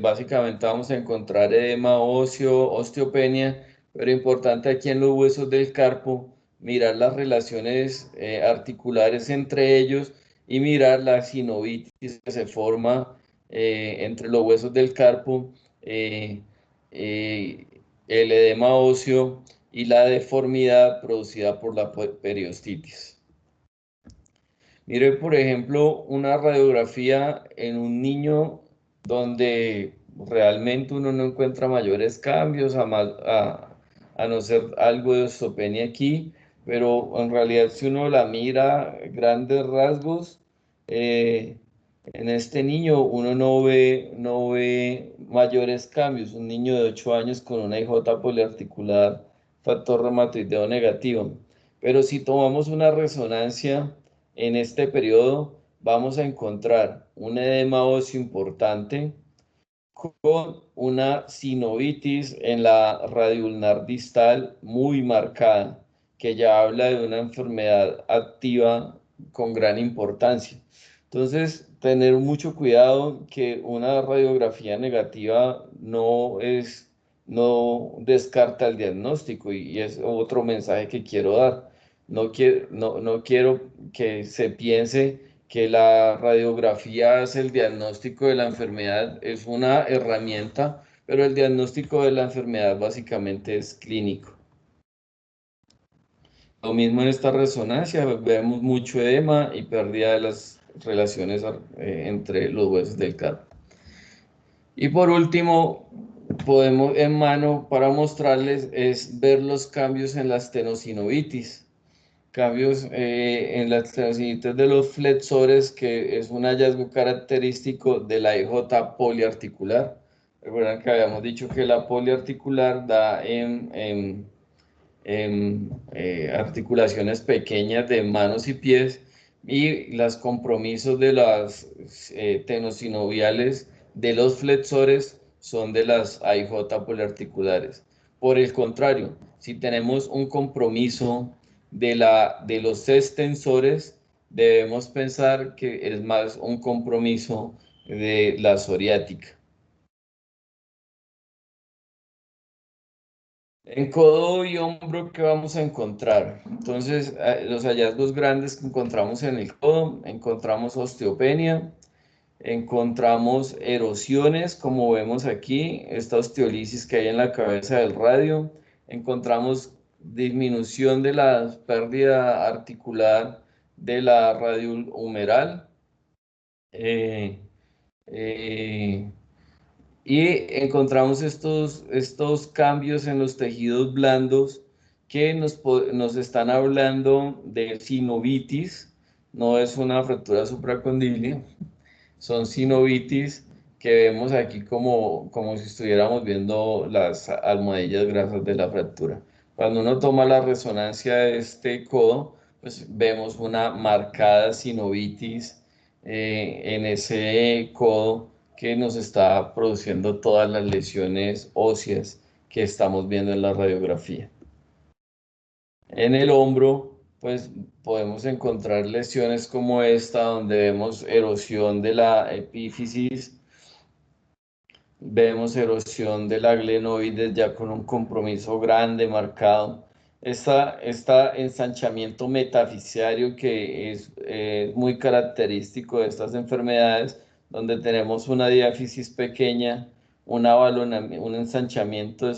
A: básicamente vamos a encontrar edema óseo, osteopenia, pero importante aquí en los huesos del carpo, mirar las relaciones articulares entre ellos y mirar la sinovitis que se forma entre los huesos del carpo, eh, eh, el edema óseo y la deformidad producida por la periostitis. Mire, por ejemplo, una radiografía en un niño donde realmente uno no encuentra mayores cambios, a no ser algo de osteopenia aquí, pero en realidad si uno la mira, grandes rasgos, eh, en este niño uno no ve mayores cambios. Un niño de 8 años con una IJ poliarticular, factor reumatoideo negativo. Pero si tomamos una resonancia en este periodo, vamos a encontrar un edema óseo importante con una sinovitis en la radioulnar distal muy marcada, que ya habla de una enfermedad activa con gran importancia. Entonces, tener mucho cuidado que una radiografía negativa no descarta el diagnóstico y es otro mensaje que quiero dar. No quiero que se piense que la radiografía es el diagnóstico de la enfermedad, es una herramienta, pero el diagnóstico de la enfermedad básicamente es clínico. Lo mismo en esta resonancia, vemos mucho edema y pérdida de las relaciones entre los huesos del carpo. Y por último, podemos en mano para mostrarles es ver los cambios en la estenosinovitis. Cambios en las tensinitis de los flexores, que es un hallazgo característico de la IJ poliarticular. Recuerdan que habíamos dicho que la poliarticular da en articulaciones pequeñas de manos y pies, y los compromisos de las tenosinoviales de los flexores son de las AIJ poliarticulares. Por el contrario, si tenemos un compromiso de los extensores, debemos pensar que es más un compromiso de la psoriática. En codo y hombro, ¿qué vamos a encontrar? Entonces, los hallazgos grandes que encontramos en el codo, encontramos osteopenia, encontramos erosiones, como vemos aquí, esta osteolisis que hay en la cabeza del radio, encontramos disminución de la pérdida articular de la radial humeral, eh, eh, y encontramos estos cambios en los tejidos blandos que nos están hablando de sinovitis. No es una fractura supracondílea, son sinovitis que vemos aquí como si estuviéramos viendo las almohadillas grasas de la fractura. Cuando uno toma la resonancia de este codo, pues vemos una marcada sinovitis en ese codo que nos está produciendo todas las lesiones óseas que estamos viendo en la radiografía. En el hombro, pues podemos encontrar lesiones como esta, donde vemos erosión de la epífisis, vemos erosión de la glenoides ya con un compromiso grande, marcado. Este ensanchamiento metafisiario que es muy característico de estas enfermedades, donde tenemos una diáfisis pequeña, un ensanchamiento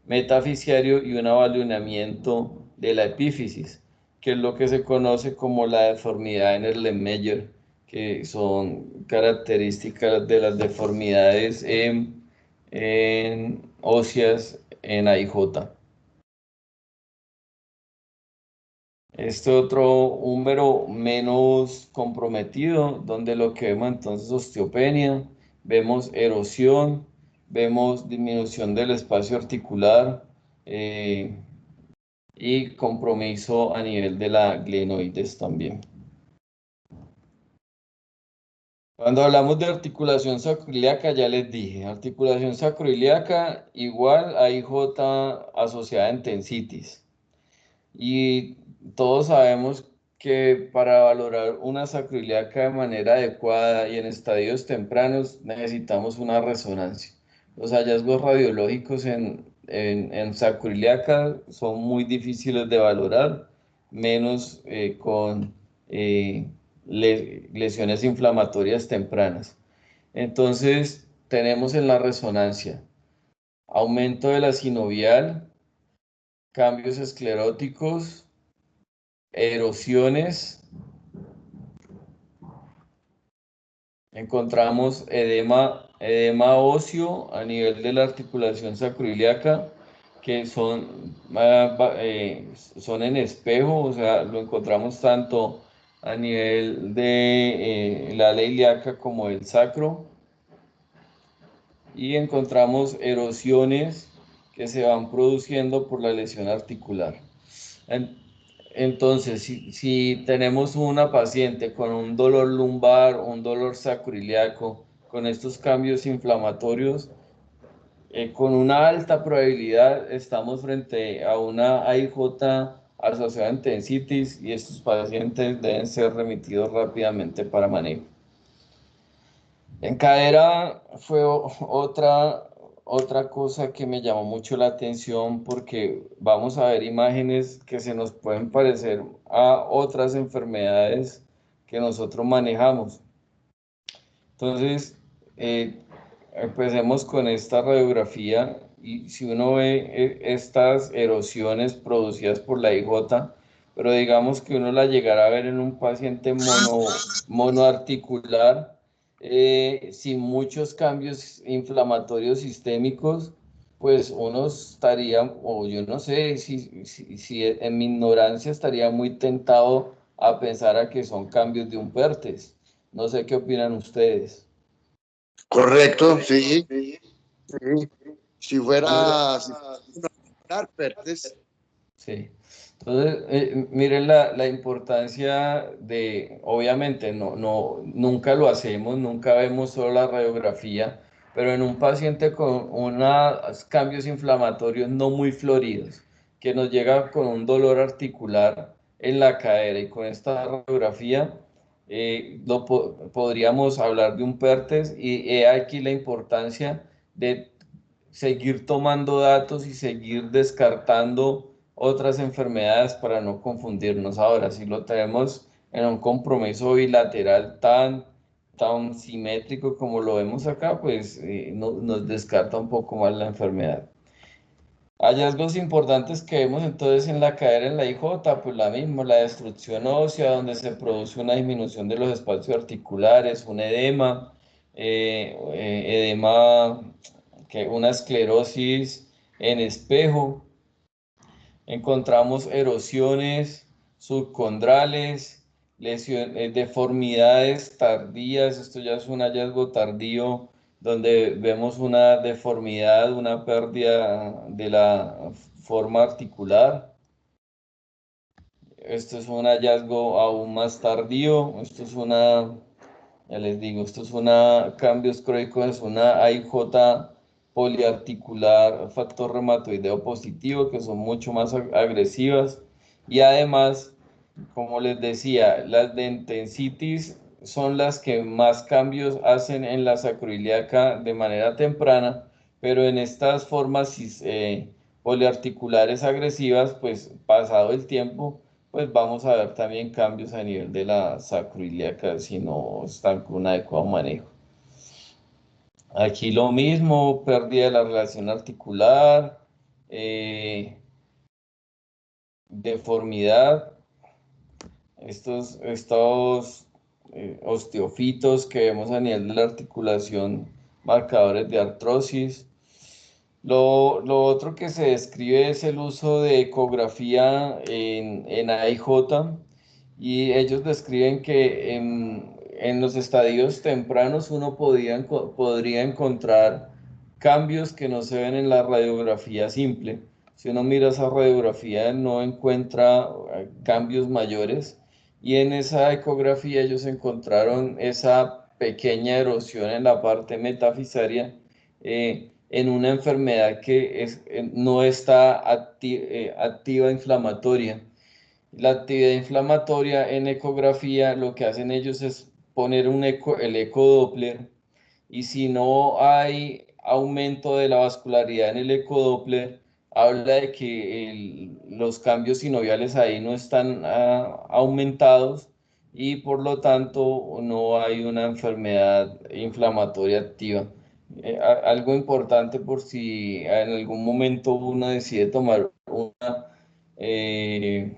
A: metafisiario y un abalonamiento de la epífisis, que es lo que se conoce como la deformidad en Erlenmeyer, que son características de las deformidades en óseas en AIJ. Este otro húmero menos comprometido, donde lo que vemos entonces osteopenia, vemos erosión, vemos disminución del espacio articular y compromiso a nivel de la glenoides también. Cuando hablamos de articulación sacroiliaca, ya les dije, articulación sacroiliaca igual a IJ asociada a tensitis. Y todos sabemos que para valorar una sacroiliaca de manera adecuada y en estadios tempranos necesitamos una resonancia. Los hallazgos radiológicos en sacroiliaca son muy difíciles de valorar, menos con lesiones inflamatorias tempranas. Entonces, tenemos en la resonancia aumento de la sinovial, cambios escleróticos, erosiones, encontramos edema óseo a nivel de la articulación sacroiliaca, que son en espejo, o sea, lo encontramos tanto a nivel de la ala ilíaca como el sacro, y encontramos erosiones que se van produciendo por la lesión articular. Entonces, si tenemos una paciente con un dolor lumbar, un dolor sacroiliaco, con estos cambios inflamatorios, con una alta probabilidad estamos frente a una AIJ asociada a tensitis y estos pacientes deben ser remitidos rápidamente para manejo. En cadera fue otra cosa que me llamó mucho la atención porque vamos a ver imágenes que se nos pueden parecer a otras enfermedades que nosotros manejamos. Entonces, empecemos con esta radiografía y si uno ve estas erosiones producidas por la IJ, pero digamos que uno la llegara a ver en un paciente monoarticular, sin muchos cambios inflamatorios sistémicos, pues uno estaría, o yo no sé si en mi ignorancia estaría muy tentado a pensar a que son cambios de un PERTES. No sé qué opinan ustedes.
B: Correcto, sí. Sí. Si fuera PERTES.
A: Sí. Entonces, miren la importancia de, obviamente, nunca lo hacemos, nunca vemos solo la radiografía, pero en un paciente con unos cambios inflamatorios no muy floridos, que nos llega con un dolor articular en la cadera y con esta radiografía, podríamos hablar de un PERTES y he aquí la importancia de seguir tomando datos y seguir descartando otras enfermedades para no confundirnos. Ahora, si lo tenemos en un compromiso bilateral tan simétrico como lo vemos acá, pues nos descarta un poco más la enfermedad. Hallazgos importantes que vemos entonces en la cadera en la IJ, pues la misma, la destrucción ósea, donde se produce una disminución de los espacios articulares, un edema, edema, una esclerosis en espejo. Encontramos erosiones subcondrales, deformidades tardías, esto ya es un hallazgo tardío donde vemos una deformidad, una pérdida de la forma articular. Esto es un hallazgo aún más tardío, esto es Ya les digo, esto es una cambios crónicos, es una AIJ poliarticular, factor reumatoideo positivo, que son mucho más agresivas. Y además, como les decía, las denticitis son las que más cambios hacen en la sacroiliaca de manera temprana, pero en estas formas poliarticulares agresivas, pues pasado el tiempo, pues vamos a ver también cambios a nivel de la sacroiliaca si no están con un adecuado manejo. Aquí lo mismo, pérdida de la relación articular, deformidad, estos osteofitos que vemos a nivel de la articulación, marcadores de artrosis. Lo otro que se describe es el uso de ecografía en AIJ, y ellos describen que en los estadios tempranos uno podría encontrar cambios que no se ven en la radiografía simple. Si uno mira esa radiografía no encuentra cambios mayores, y en esa ecografía ellos encontraron esa pequeña erosión en la parte metafisaria, en una enfermedad que no está activa inflamatoria. La actividad inflamatoria en ecografía, lo que hacen ellos es poner el ecodoppler, y si no hay aumento de la vascularidad en el ecodoppler, habla de que los cambios sinoviales ahí no están aumentados, y por lo tanto no hay una enfermedad inflamatoria activa. Algo importante por si en algún momento uno decide tomar eh,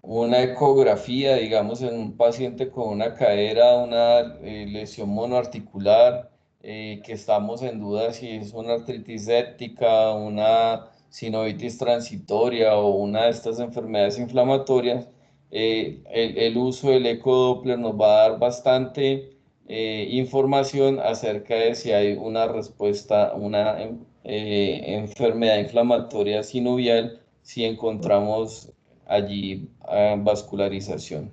A: una ecografía, digamos, en un paciente con una cadera, una lesión monoarticular, que estamos en duda si es una artritis séptica, una sinovitis transitoria o una de estas enfermedades inflamatorias. El uso del ecodoppler nos va a dar bastante información acerca de si hay una respuesta, una enfermedad inflamatoria sinovial, si encontramos allí vascularización.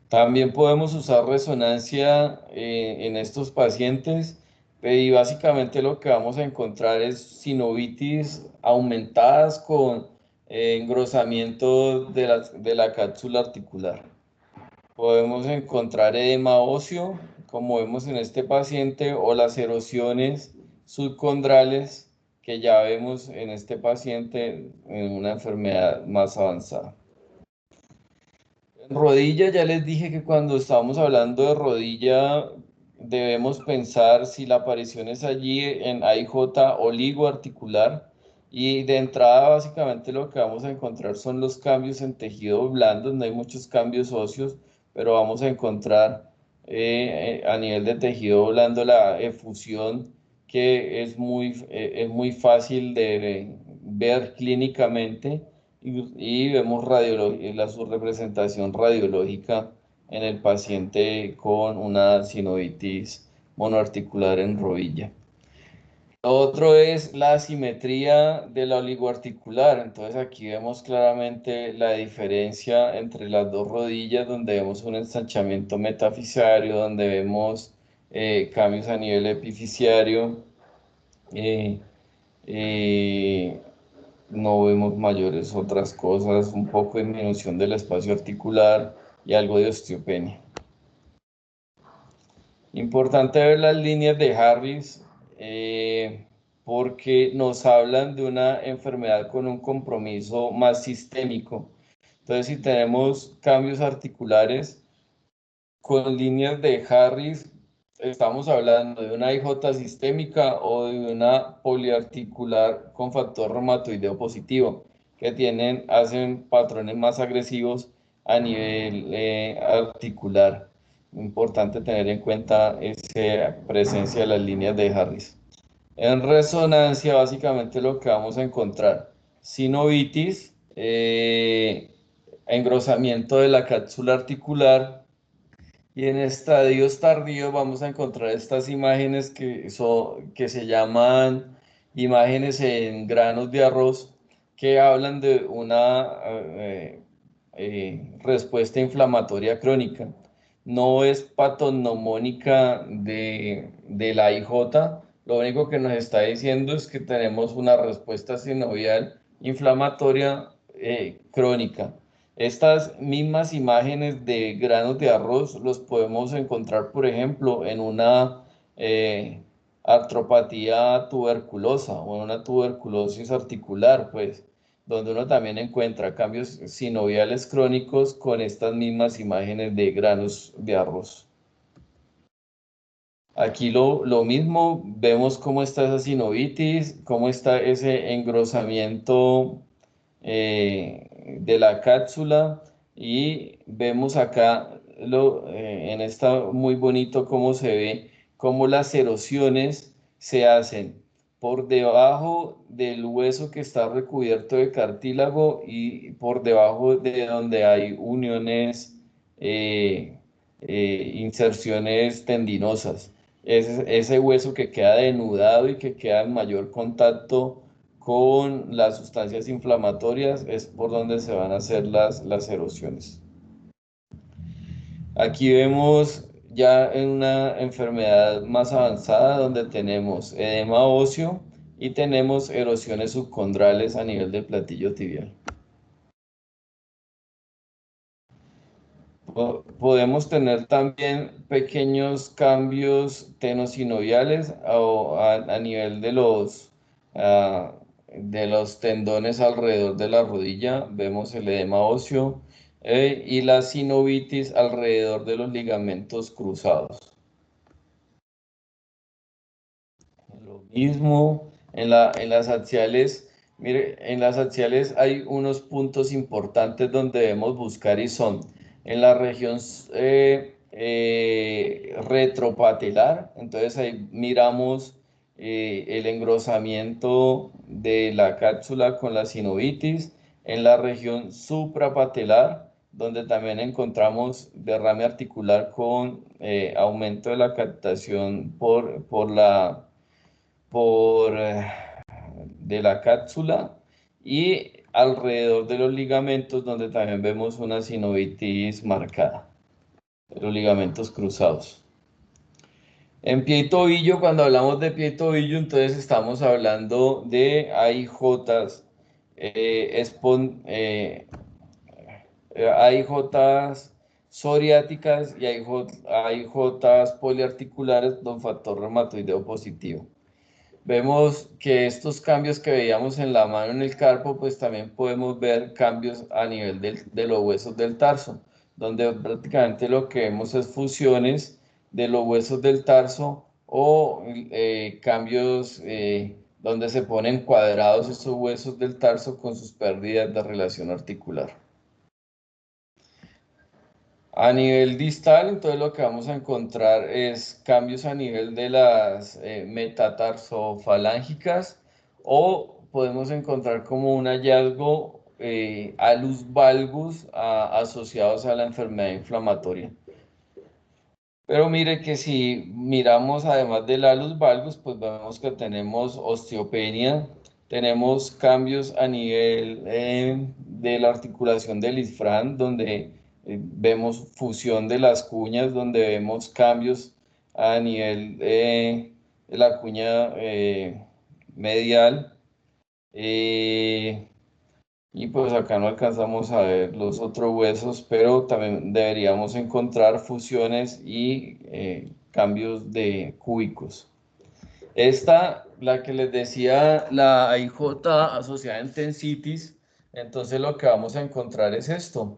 A: También podemos usar resonancia en estos pacientes, y básicamente lo que vamos a encontrar es sinovitis aumentadas con engrosamiento de la cápsula articular. Podemos encontrar edema óseo, como vemos en este paciente, o las erosiones subcondrales que ya vemos en este paciente en una enfermedad más avanzada. En rodilla, ya les dije que cuando estamos hablando de rodilla debemos pensar si la aparición es allí en AIJ oligoarticular, y de entrada básicamente lo que vamos a encontrar son los cambios en tejido blando. No hay muchos cambios óseos, pero vamos a encontrar a nivel de tejido blando la efusión, que es muy fácil de ver clínicamente, y vemos la subrepresentación radiológica en el paciente con una sinovitis monoarticular en rodilla. Lo otro es la asimetría de la oligoarticular. Entonces aquí vemos claramente la diferencia entre las dos rodillas, donde vemos un ensanchamiento metafisario, donde vemos cambios a nivel epifisiario. eh, eh, no vemos mayores otras cosas, un poco de disminución del espacio articular y algo de osteopenia. Importante ver las líneas de Harris, porque nos hablan de una enfermedad con un compromiso más sistémico. Entonces, si tenemos cambios articulares con líneas de Harris, estamos hablando de una IJ sistémica o de una poliarticular con factor reumatoideo positivo, que hacen patrones más agresivos a nivel articular. Importante tener en cuenta esa presencia de las líneas de Harris. En resonancia, básicamente lo que vamos a encontrar: sinovitis, engrosamiento de la cápsula articular, y en estadios tardíos vamos a encontrar estas imágenes que se llaman imágenes en granos de arroz, que hablan de una respuesta inflamatoria crónica. no es patognomónica de la IJ. Lo único que nos está diciendo es que tenemos una respuesta sinovial inflamatoria crónica. Estas mismas imágenes de granos de arroz los podemos encontrar, por ejemplo, en una artropatía tuberculosa o en una tuberculosis articular, pues, donde uno también encuentra cambios sinoviales crónicos con estas mismas imágenes de granos de arroz. Aquí lo mismo, vemos cómo está esa sinovitis, cómo está ese engrosamiento de la cápsula, y vemos acá en esta muy bonito cómo se ve cómo las erosiones se hacen por debajo del hueso que está recubierto de cartílago y por debajo de donde hay uniones, inserciones tendinosas. Ese hueso que queda denudado y que queda en mayor contacto con las sustancias inflamatorias es por donde se van a hacer las erosiones. Aquí vemos ya en una enfermedad más avanzada donde tenemos edema óseo y tenemos erosiones subcondrales a nivel del platillo tibial. Podemos tener también pequeños cambios tenosinoviales a nivel de los tendones alrededor de la rodilla. Vemos el edema óseo y la sinovitis alrededor de los ligamentos cruzados. Lo mismo en las axiales. Mire, en las axiales hay unos puntos importantes donde debemos buscar y son en la región retropatelar. Entonces ahí miramos el engrosamiento de la cápsula con la sinovitis. En la región suprapatelar, donde también encontramos derrame articular con aumento de la captación por de la cápsula, y alrededor de los ligamentos donde también vemos una sinovitis marcada, los ligamentos cruzados. En pie y tobillo, cuando hablamos de pie y tobillo, entonces estamos hablando de AIJs, AIJs psoriáticas y AIJs poliarticulares con factor reumatoideo positivo. Vemos que estos cambios que veíamos en la mano, en el carpo, pues también podemos ver cambios a nivel de los huesos del tarso, donde prácticamente lo que vemos es fusiones de los huesos del tarso o cambios donde se ponen cuadrados esos huesos del tarso con sus pérdidas de relación articular. A nivel distal, entonces lo que vamos a encontrar es cambios a nivel de las metatarsofalángicas, o podemos encontrar como un hallazgo alus valgus asociados a la enfermedad inflamatoria. Pero mire que si miramos además del alus valgus, pues vemos que tenemos osteopenia, tenemos cambios a nivel de la articulación del isfrán, donde vemos fusión de las cuñas, donde vemos cambios a nivel de la cuña medial. Y pues acá no alcanzamos a ver los otros huesos, pero también deberíamos encontrar fusiones y cambios de cúbicos. Esta, la que les decía, la AIJ asociada en tensitis, entonces lo que vamos a encontrar es esto.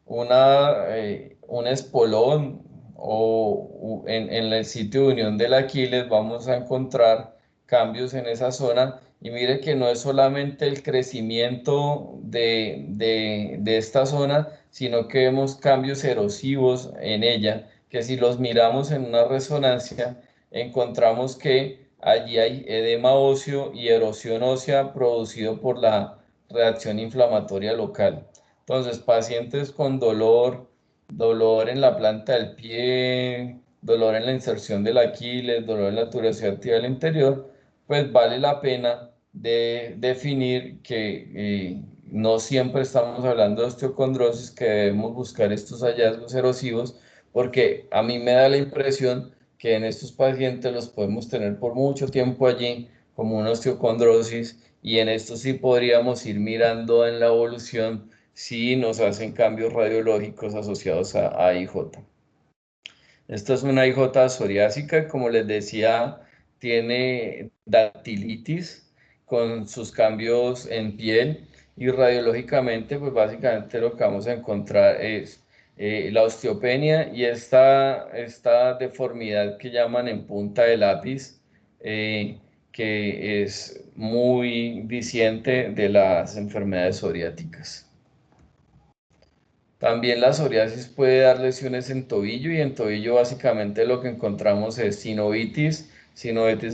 A: Un espolón o en el sitio de unión del Aquiles vamos a encontrar cambios en esa zona, y mire que no es solamente el crecimiento de esta zona, sino que vemos cambios erosivos en ella, que si los miramos en una resonancia, encontramos que allí hay edema óseo y erosión ósea producido por la reacción inflamatoria local. Entonces, pacientes con dolor en la planta del pie, dolor en la inserción del Aquiles, dolor en la tuberosidad tibial interior, pues vale la pena de definir no siempre estamos hablando de osteocondrosis, que debemos buscar estos hallazgos erosivos, porque a mí me da la impresión que en estos pacientes los podemos tener por mucho tiempo allí como una osteocondrosis, y en esto sí podríamos ir mirando en la evolución si nos hacen cambios radiológicos asociados a AIJ. Esta es una IJ psoriásica, como les decía, tiene dactilitis con sus cambios en piel, y radiológicamente, pues básicamente lo que vamos a encontrar es la osteopenia y esta deformidad que llaman en punta de lápiz, eh, que es muy diciente de las enfermedades psoriáticas. También la psoriasis puede dar lesiones en tobillo, y en tobillo básicamente lo que encontramos es sinovitis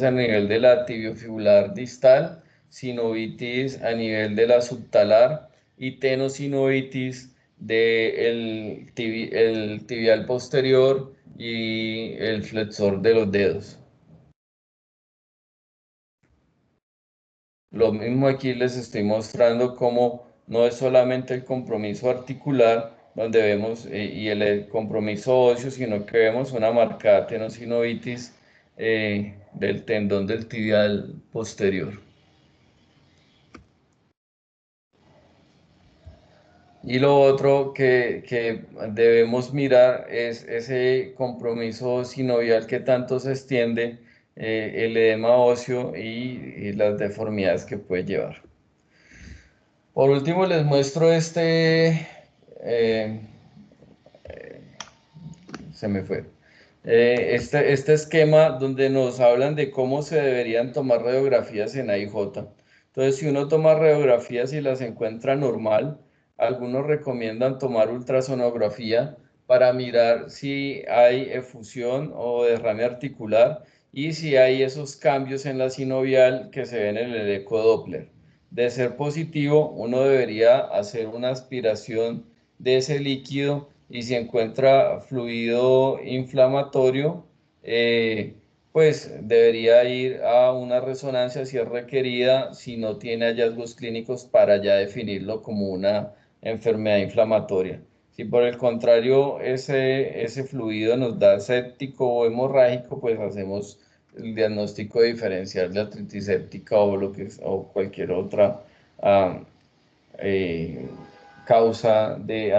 A: a nivel de la tibiofibular distal, sinovitis a nivel de la subtalar y tenosinovitis del el tibial posterior y el flexor de los dedos. Lo mismo aquí les estoy mostrando cómo no es solamente el compromiso articular, donde vemos, y el compromiso óseo, sino que vemos una marcada tenosinovitis del tendón del tibial posterior. Y lo otro que debemos mirar es ese compromiso sinovial que tanto se extiende, el edema óseo y las deformidades que puede llevar. Por último, les muestro eh, se me fue, este esquema donde nos hablan de cómo se deberían tomar radiografías en AIJ. Entonces, si uno toma radiografías y las encuentra normal, algunos recomiendan tomar ultrasonografía para mirar si hay efusión o derrame articular, y si hay esos cambios en la sinovial que se ven en el eco Doppler. De ser positivo, uno debería hacer una aspiración de ese líquido, y si encuentra fluido inflamatorio, eh, pues debería ir a una resonancia si es requerida, si no tiene hallazgos clínicos, para ya definirlo como una enfermedad inflamatoria. Si por el contrario ese fluido nos da séptico o hemorrágico, pues hacemos el diagnóstico diferencial de artritis séptica o cualquier otra ah, eh, causa de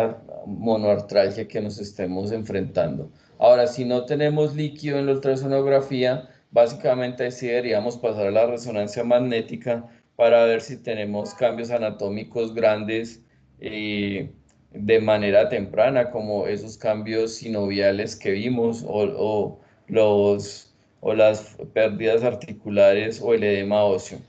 A: monoartralgia que nos estemos enfrentando. Ahora, si no tenemos líquido en la ultrasonografía, básicamente sí deberíamos pasar a la resonancia magnética para ver si tenemos cambios anatómicos grandes de manera temprana, como esos cambios sinoviales que vimos, o las pérdidas articulares o el edema óseo.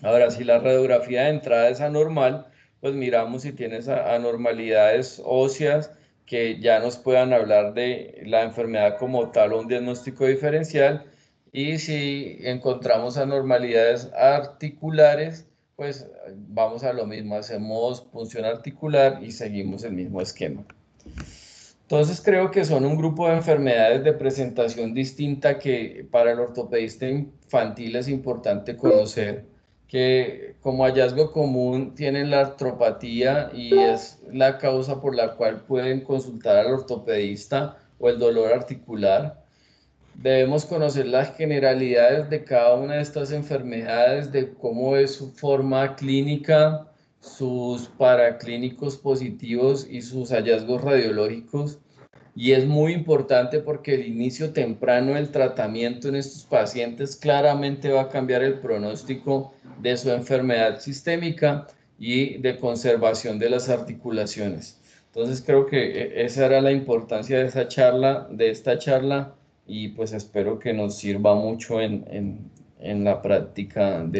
A: Ahora, si la radiografía de entrada es anormal, pues miramos si tienes anormalidades óseas que ya nos puedan hablar de la enfermedad como tal o un diagnóstico diferencial. Y si encontramos anormalidades articulares, pues vamos a lo mismo, hacemos punción articular y seguimos el mismo esquema. Entonces creo que son un grupo de enfermedades de presentación distinta que para el ortopedista infantil es importante conocer, que como hallazgo común tienen la artropatía, y es la causa por la cual pueden consultar al ortopedista, o el dolor articular. Debemos conocer las generalidades de cada una de estas enfermedades, de cómo es su forma clínica, sus paraclínicos positivos y sus hallazgos radiológicos. Y es muy importante porque el inicio temprano del tratamiento en estos pacientes claramente va a cambiar el pronóstico de su enfermedad sistémica y de conservación de las articulaciones. Entonces creo que esa era la importancia de esta charla, y pues espero que nos sirva mucho en la práctica de